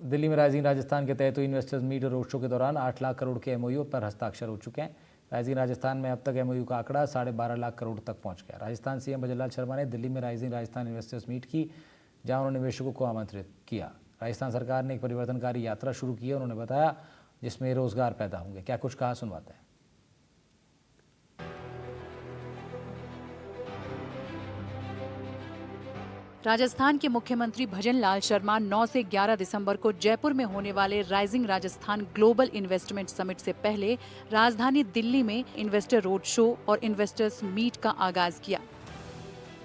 दिल्ली में राइजिंग राजस्थान के तहत हुई इन्वेस्टर्स मीट और रोड शो के दौरान 8 लाख करोड़ के एमओयू पर हस्ताक्षर हो चुके हैं। राइजिंग राजस्थान में अब तक एमओयू का आंकड़ा 12.5 लाख करोड़ तक पहुंच गया। राजस्थान सीएम भजनलाल शर्मा ने दिल्ली में राइजिंग राजस्थान इन्वेस्टर्स मीट की, जहां उन्होंने निवेशकों को आमंत्रित किया। राजस्थान सरकार ने एक परिवर्तनकारी यात्रा शुरू की है, उन्होंने बताया, जिसमें रोजगार पैदा होंगे। क्या कुछ कहा, सुनवाते हैं। राजस्थान के मुख्यमंत्री भजनलाल शर्मा 9 से 11 दिसंबर को जयपुर में होने वाले rising Rajasthan global investment summit से पहले राजधानी दिल्ली में इन्वेस्टर रोड शो और इन्वेस्टर्स मीट का आगाज किया,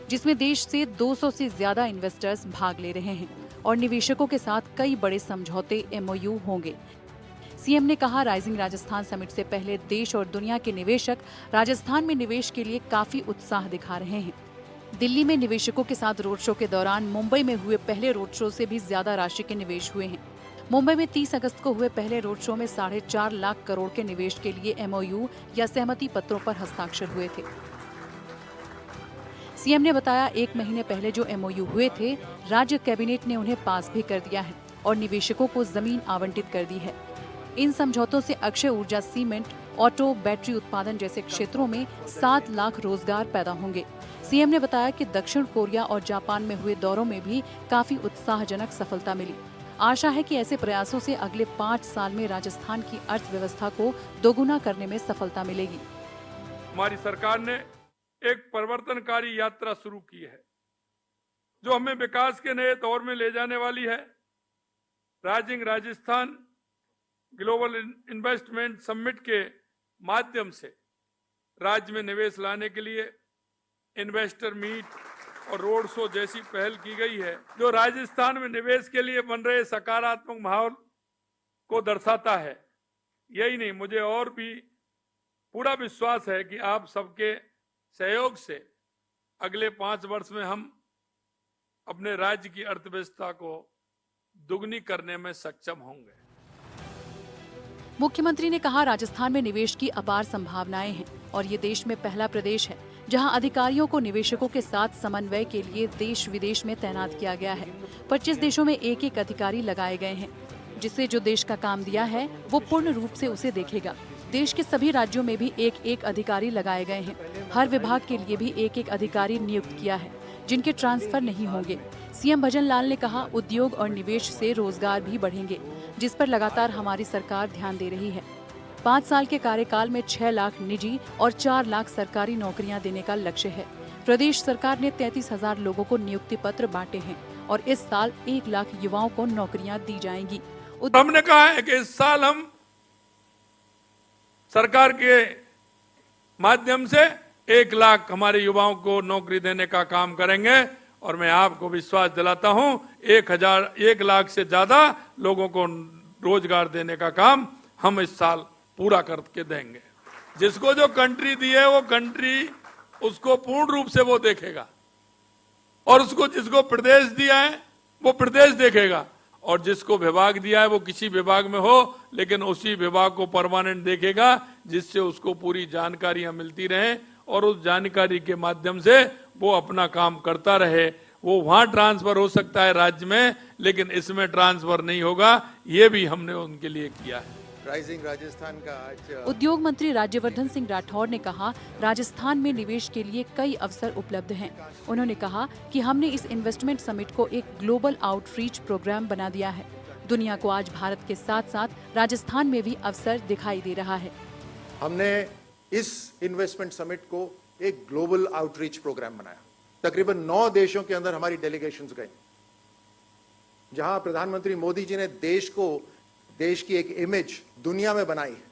जिसमें देश से 200 से ज्यादा इन्वेस्टर्स भाग ले रहे हैं और निवेशकों के साथ कई बड़े समझौते एमओयू होंगे। सीएम ने कहा, राइजिंग राजस्थान समिट से पहले देश और दुनिया के निवेशक राजस्थान में निवेश के लिए काफी उत्साह दिखा रहे हैं। दिल्ली में निवेशकों के साथ रोड शो के दौरान मुंबई में हुए पहले रोड शो से भी ज्यादा राशि के निवेश हुए हैं। मुंबई में 30 अगस्त को हुए पहले रोड शो में 4.5 लाख करोड़ के निवेश के लिए एमओयू या सहमति पत्रों पर हस्ताक्षर हुए थे। सीएम ने बताया, 1 महीने पहले जो एमओयू हुए थे, राज्य कैबिनेट ने उन्हें पास भी कर दिया है और निवेशकों को जमीन आवंटित कर दी है। इन समझौतों से अक्षय ऊर्जा, सीमेंट, ऑटो, बैटरी उत्पादन जैसे क्षेत्रों में 7 लाख रोजगार पैदा होंगे। सीएम ने बताया कि दक्षिण कोरिया और जापान में हुए दौरों में भी काफी उत्साहजनक सफलता मिली। आशा है कि ऐसे प्रयासों से अगले 5 साल में राजस्थान की अर्थव्यवस्था को दोगुना करने में सफलता मिलेगी। हमारी सरकार ने एक परिवर्तनकारी यात्रा शुरू की है, जो हमें विकास के नए दौर में ले जाने वाली है। Rising Rajasthan global investment summit के माध्यम से राज्य में निवेश लाने के लिए इन्वेस्टर मीट और रोड शो जैसी पहल की गई है, जो राजस्थान में निवेश के लिए बन रहे सकारात्मक माहौल को दर्शाता है। यही नहीं, मुझे और भी पूरा विश्वास है कि आप सबके सहयोग से अगले 5 वर्ष में हम अपने राज्य की अर्थव्यवस्था को दुगनी करने में सक्षम होंगे। मुख्यमंत्री ने कहा, राजस्थान में निवेश की अपार संभावनाएं हैं और ये देश में पहला प्रदेश है जहां अधिकारियों को निवेशकों के साथ समन्वय के लिए देश विदेश में तैनात किया गया है। 25 देशों में एक अधिकारी लगाए गए हैं, जिससे जो देश का काम दिया है वो पूर्ण रूप से उसे देखेगा। देश के सभी राज्यों में भी एक अधिकारी लगाए गए हैं। हर विभाग के लिए भी एक अधिकारी नियुक्त किया है, जिनके ट्रांसफर नहीं होंगे। सीएम भजनलाल ने कहा, उद्योग और निवेश से रोजगार भी बढ़ेंगे, जिस पर लगातार हमारी सरकार ध्यान दे रही है। 5 साल के कार्यकाल में 6 लाख निजी और 4 लाख सरकारी नौकरियां देने का लक्ष्य है। प्रदेश सरकार ने 33,000 लोगों को नियुक्ति पत्र बांटे हैं और इस साल 1 लाख युवाओं को नौकरियां दी जाएंगी। हमने कहा है कि इस साल हम सरकार के माध्यम से 1 लाख हमारे युवाओं को नौकरी देने का काम करेंगे और मैं आपको विश्वास दिलाता हूं, 1 लाख से ज्यादा लोगों को रोजगार देने का काम हम इस साल पूरा करके देंगे। जिसको जो कंट्री दी है वो कंट्री उसको पूर्ण रूप से वो देखेगा और उसको जिसको प्रदेश दिया है वो प्रदेश देखेगा और जिसको विभाग दिया है वो किसी विभाग में हो, लेकिन उसी विभाग को परमानेंट देखेगा, जिससे उसको पूरी जानकारियां मिलती रहें और उस जानकारी के माध्यम से वो अपना काम करता रहे। वो वहां ट्रांसफर हो सकता है राज्य में, लेकिन इसमें ट्रांसफर नहीं होगा। ये भी हमने उनके लिए किया है। राइजिंग राजस्थान का आज उद्योग मंत्री राज्यवर्धन सिंह राठौर ने कहा, राजस्थान में निवेश के लिए कई अवसर उपलब्ध हैं। उन्होंने कहा कि हमने इस इन्वेस्टमेंट समिट को एक ग्लोबल आउटरीच प्रोग्राम बना दिया है। दुनिया को आज भारत के साथ साथ राजस्थान में भी अवसर दिखाई दे रहा है। हमने इस इन्वेस्टमेंट समिट को एक ग्लोबल आउटरीच प्रोग्राम बनाया। तकरीबन 9 देशों के अंदर हमारी डेलीगेशंस गए, जहां प्रधानमंत्री मोदी जी ने देश की एक इमेज दुनिया में बनाई है।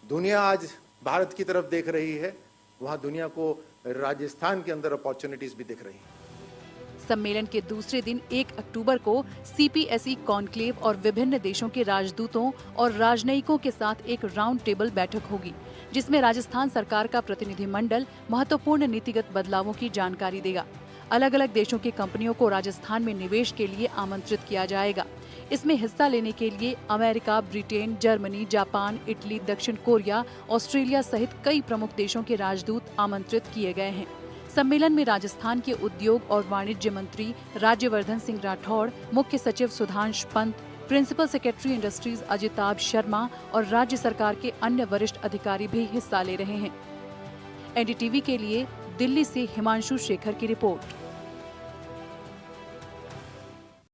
दुनिया आज भारत की तरफ देख रही है, वहां दुनिया को राजस्थान के अंदर अपॉर्चुनिटीज भी दिख रही है। सम्मेलन के दूसरे दिन 1 अक्टूबर को सीपीएसई कॉन्क्लेव और विभिन्न देशों के राजदूतों और राजनयिकों के साथ एक राउंड टेबल बैठक होगी, जिसमें राजस्थान सरकार का प्रतिनिधिमंडल महत्वपूर्ण नीतिगत बदलावों की जानकारी देगा। अलग अलग देशों की कंपनियों को राजस्थान में निवेश के लिए आमंत्रित किया जाएगा। इसमें हिस्सा लेने के लिए America, Britain, Germany, Japan, Italy, दक्षिण कोरिया, ऑस्ट्रेलिया सहित कई प्रमुख देशों के राजदूत आमंत्रित किए गए हैं। सम्मेलन में राजस्थान के उद्योग और वाणिज्य मंत्री राज्यवर्धन सिंह राठौड़, मुख्य सचिव Sudhansh Pant, principal secretary industries Ajitabh Sharma और राज्य सरकार के अन्य वरिष्ठ अधिकारी भी हिस्सा ले रहे हैं। एनडीटीवी के लिए दिल्ली से हिमांशु शेखर की रिपोर्ट।